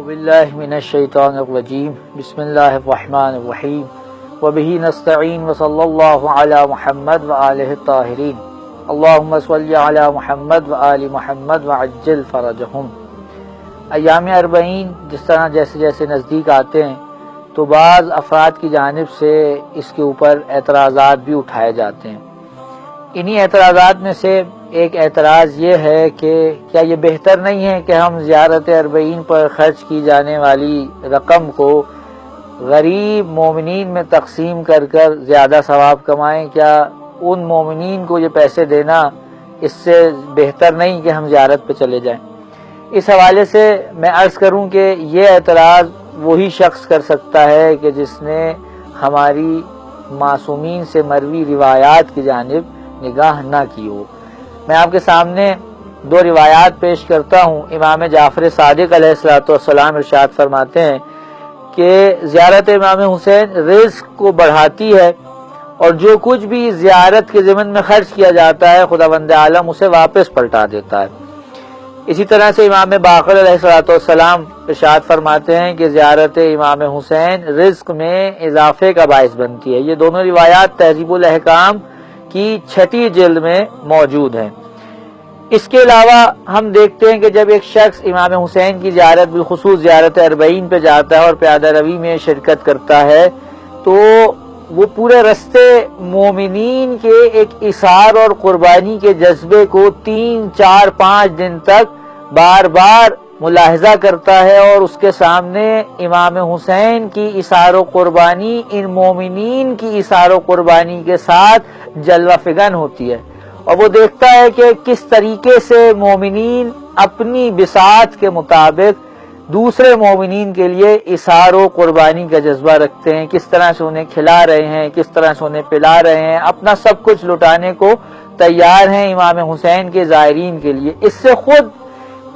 باللہ من الشیطان الرجیم بسم اللہ الرحمن الرحیم وبہ نستعین وصلی اللہ علی محمد وآلہ الطاہرین اللہم صلی علی محمد وآل محمد وعجل فرجہم۔ ایام اربعین جس طرح جیسے جیسے نزدیک آتے ہیں تو بعض افراد کی جانب سے اس کے اوپر اعتراضات بھی اٹھائے جاتے ہیں۔ انہی اعتراضات میں سے ایک اعتراض یہ ہے کہ کیا یہ بہتر نہیں ہے کہ ہم زیارت اربعین پر خرچ کی جانے والی رقم کو غریب مومنین میں تقسیم کر کر زیادہ ثواب کمائیں؟ کیا ان مومنین کو یہ پیسے دینا اس سے بہتر نہیں کہ ہم زیارت پہ چلے جائیں؟ اس حوالے سے میں عرض کروں کہ یہ اعتراض وہی شخص کر سکتا ہے کہ جس نے ہماری معصومین سے مروی روایات کی جانب نگاہ نہ کی ہو۔ میں آپ کے سامنے دو روایات پیش کرتا ہوں۔ امام جعفر صادق علیہ السلام ارشاد فرماتے ہیں کہ زیارت امام حسین رزق کو بڑھاتی ہے اور جو کچھ بھی زیارت کے ضمن میں خرچ کیا جاتا ہے خداوند عالم اسے واپس پلٹا دیتا ہے۔ اسی طرح سے امام باقر علیہ السلام ارشاد فرماتے ہیں کہ زیارت امام حسین رزق میں اضافے کا باعث بنتی ہے۔ یہ دونوں روایات تہذیب الاحکام کی 6 جلد میں موجود ہیں۔ اس کے علاوہ ہم دیکھتے ہیں کہ جب ایک شخص امام حسین کی زیارت بالخصوص زیارت اربعین پہ جاتا ہے اور پیادہ روی میں شرکت کرتا ہے تو وہ پورے رستے مومنین کے ایک اثار اور قربانی کے جذبے کو 3، 4، 5 دن تک بار بار ملاحظہ کرتا ہے اور اس کے سامنے امام حسین کی اثار و قربانی ان مومنین کی اثار و قربانی کے ساتھ جلوہ فگن ہوتی ہے، اور وہ دیکھتا ہے کہ کس طریقے سے مومنین اپنی بساط کے مطابق دوسرے مومنین کے لیے اثار و قربانی کا جذبہ رکھتے ہیں، کس طرح سے انہیں کھلا رہے ہیں، کس طرح سے انہیں پلا رہے ہیں، اپنا سب کچھ لٹانے کو تیار ہیں امام حسین کے زائرین کے لیے۔ اس سے خود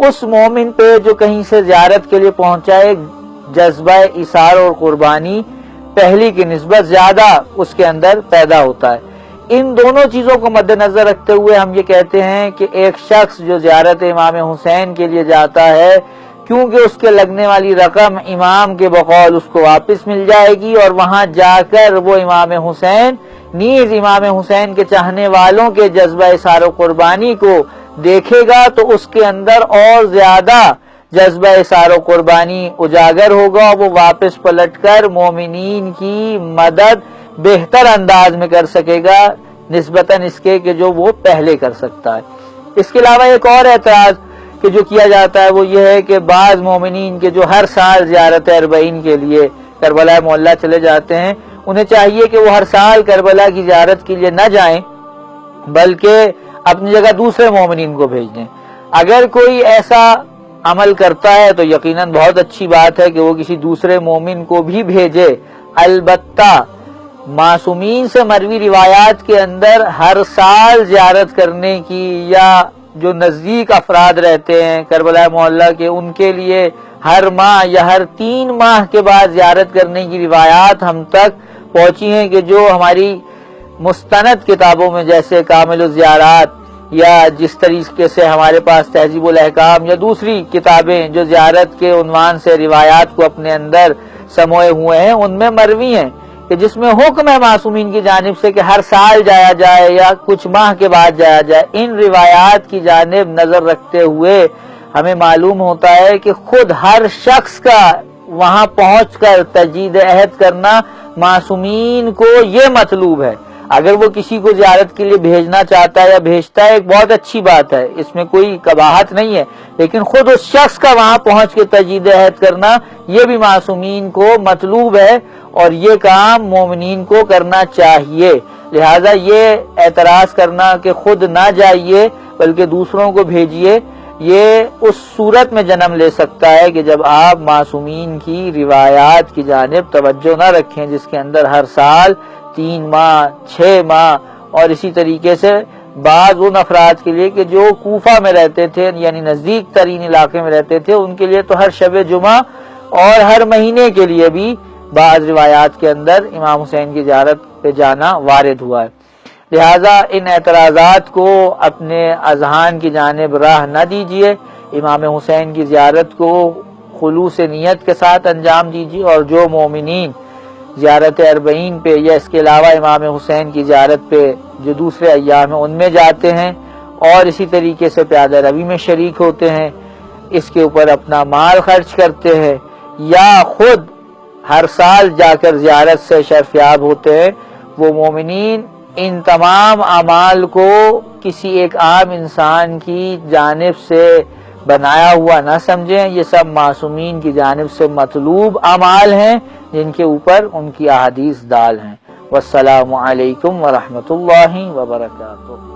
اس مومن پہ جو کہیں سے زیارت کے لیے پہنچا ہے جذبہ اثار اور قربانی پہلی کی نسبت زیادہ اس کے اندر پیدا ہوتا ہے۔ ان دونوں چیزوں کو مد نظر رکھتے ہوئے ہم یہ کہتے ہیں کہ ایک شخص جو زیارت امام حسین کے لیے جاتا ہے کیونکہ اس کے لگنے والی رقم امام کے بقول اس کو واپس مل جائے گی، اور وہاں جا کر وہ امام حسین نیز امام حسین کے چاہنے والوں کے جذبہ اثار و قربانی کو دیکھے گا تو اس کے اندر اور زیادہ جذبہ اثار و قربانی اجاگر ہوگا، اور وہ واپس پلٹ کر مومنین کی مدد بہتر انداز میں کر سکے گا نسبتاً اس کے کہ جو وہ پہلے کر سکتا ہے۔ اس کے علاوہ ایک اور اعتراض کہ جو کیا جاتا ہے وہ یہ ہے کہ بعض مومنین کے جو ہر سال زیارت اربعین کے لیے کربلا معلیٰ چلے جاتے ہیں انہیں چاہیے کہ وہ ہر سال کربلا کی زیارت کے لیے نہ جائیں بلکہ اپنی جگہ دوسرے مومنین کو بھیج دیں۔ اگر کوئی ایسا عمل کرتا ہے تو یقیناً بہت اچھی بات ہے کہ وہ کسی دوسرے مومن کو بھی بھیجے، البتہ معصومین سے مروی روایات کے اندر ہر سال زیارت کرنے کی یا جو نزدیک افراد رہتے ہیں کربلا معلیٰ کے ان کے لیے ہر ماہ یا ہر 3 ماہ کے بعد زیارت کرنے کی روایات ہم تک پہنچی ہیں کہ جو ہماری مستند کتابوں میں جیسے کامل الزیارات یا جس طریقے سے ہمارے پاس تہذیب الاحکام یا دوسری کتابیں جو زیارت کے عنوان سے روایات کو اپنے اندر سموئے ہوئے ہیں ان میں مروی ہیں کہ جس میں حکم ہے معصومین کی جانب سے کہ ہر سال جایا جائے یا کچھ ماہ کے بعد جایا جائے۔ ان روایات کی جانب نظر رکھتے ہوئے ہمیں معلوم ہوتا ہے کہ خود ہر شخص کا وہاں پہنچ کر تجدید عہد کرنا معصومین کو یہ مطلوب ہے۔ اگر وہ کسی کو زیارت کے لیے بھیجنا چاہتا ہے یا بھیجتا ہے ایک بہت اچھی بات ہے، اس میں کوئی قباحت نہیں ہے، لیکن خود اس شخص کا وہاں پہنچ کے تجدید عہد کرنا یہ بھی معصومین کو مطلوب ہے اور یہ کام مومنین کو کرنا چاہیے۔ لہذا یہ اعتراض کرنا کہ خود نہ جائیے بلکہ دوسروں کو بھیجیے یہ اس صورت میں جنم لے سکتا ہے کہ جب آپ معصومین کی روایات کی جانب توجہ نہ رکھیں جس کے اندر ہر سال 3 ماہ 6 ماہ اور اسی طریقے سے بعض ان افراد کے لیے کہ جو کوفہ میں رہتے تھے یعنی نزدیک ترین علاقے میں رہتے تھے ان کے لیے تو ہر شب جمعہ اور ہر مہینے کے لیے بھی بعض روایات کے اندر امام حسین کی زیارت پہ جانا وارد ہوا ہے۔ لہذا ان اعتراضات کو اپنے اذہان کی جانب راہ نہ دیجیے، امام حسین کی زیارت کو خلوص نیت کے ساتھ انجام دیجیے، اور جو مومنین زیارت اربعین پہ یا اس کے علاوہ امام حسین کی زیارت پہ جو دوسرے ایام ہیں ان میں جاتے ہیں اور اسی طریقے سے پیادہ روی میں شریک ہوتے ہیں، اس کے اوپر اپنا مال خرچ کرتے ہیں یا خود ہر سال جا کر زیارت سے شرفیاب ہوتے ہیں، وہ مومنین ان تمام اعمال کو کسی ایک عام انسان کی جانب سے بنایا ہوا نہ سمجھیں، یہ سب معصومین کی جانب سے مطلوب اعمال ہیں جن کے اوپر ان کی احادیث دال ہیں۔ والسلام علیکم ورحمۃ اللہ وبرکاتہ۔